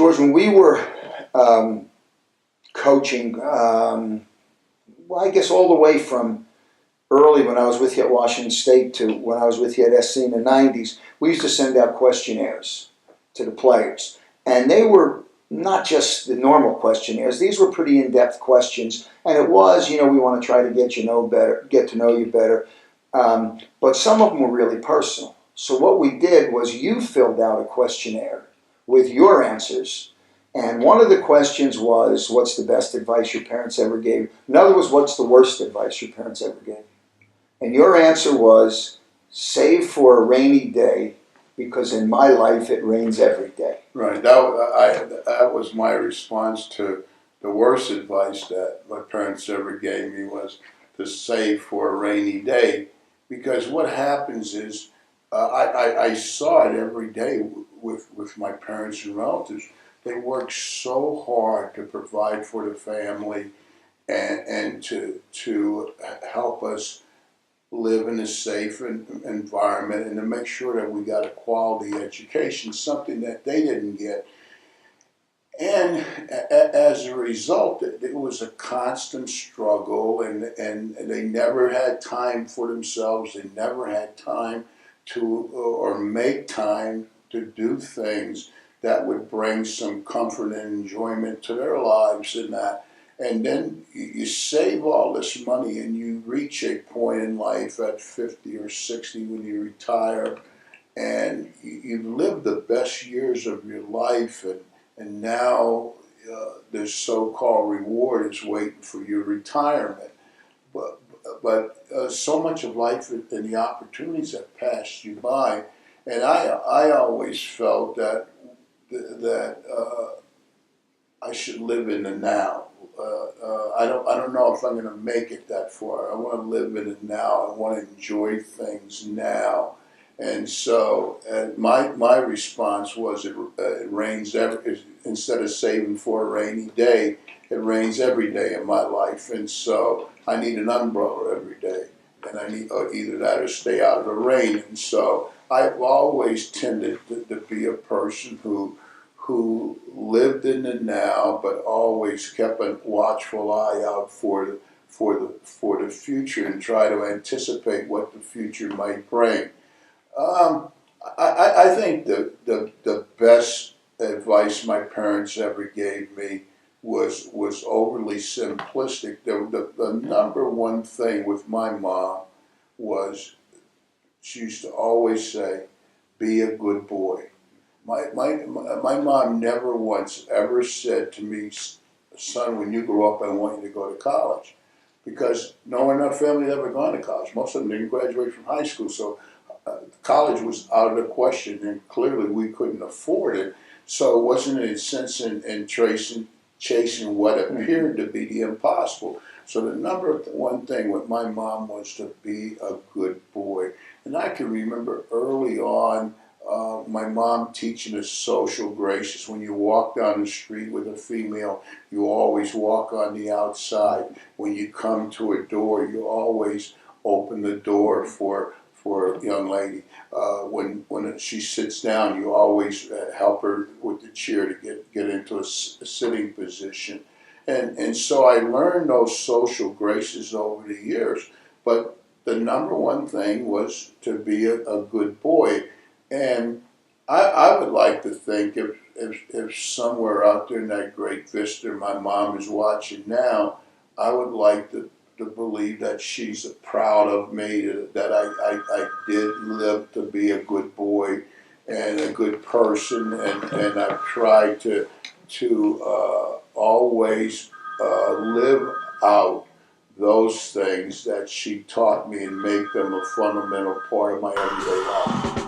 George, when we were coaching, well, I guess all the way from early when I was with you at Washington State to when I was with you at SC in the 90s, we used to send out questionnaires to the players. And they were not just the normal questionnaires. These were pretty in-depth questions. And it was, we want to try to get to know you better. But some of them were really personal. So what we did was you filled out a questionnaire with your answers. And one of the questions was, what's the best advice your parents ever gave? Another was, what's the worst advice your parents ever gave? And your answer was, save for a rainy day, because in my life it rains every day. Right. That was my response to the worst advice that my parents ever gave me, was to save for a rainy day. Because what happens is, I saw it every day with my parents and relatives. They work so hard to provide for the family and to help us live in a safe environment and to make sure that we got a quality education, something that they didn't get. And as a result, it was a constant struggle, and they never had time for themselves. They never had time or make time to do things that would bring some comfort and enjoyment to their lives in that. And then you save all this money and you reach a point in life at 50 or 60 when you retire, and you've lived the best years of your life, and now the so-called reward is waiting for your retirement. But so much of life and the opportunities have passed you by, and I always felt that I should live in the now. I don't know if I'm going to make it that far. I want to live in it now. I want to enjoy things now. And so my response was, it rains instead of saving for a rainy day, it rains every day in my life. And so I need an umbrella every day. And I need either that or stay out of the rain. And so I've always tended to be a person who lived in the now, but always kept a watchful eye out for the future and try to anticipate what the future might bring. I think the best advice my parents ever gave me was overly simplistic. The number one thing with my mom was, she used to always say, be a good boy. My mom never once ever said to me, son, when you grow up, I want you to go to college. Because no one in our family had ever gone to college. Most of them didn't graduate from high school, so college was out of the question, and clearly we couldn't afford it. So it wasn't any sense in chasing what appeared to be the impossible. So the number one thing with my mom was to be a good boy. And I can remember early on, my mom teaching us social graces. When you walk down the street with a female, you always walk on the outside. When you come to a door, you always open the door for a young lady. When she sits down, you always help her with the chair to get into a sitting position. And so I learned those social graces over the years. But the number one thing was to be a good boy. And I would like to think if somewhere out there in that great vista my mom is watching now, I would like to believe that she's proud of me, that I did live to be a good boy and a good person, and I've tried to always live out those things that she taught me and make them a fundamental part of my everyday life.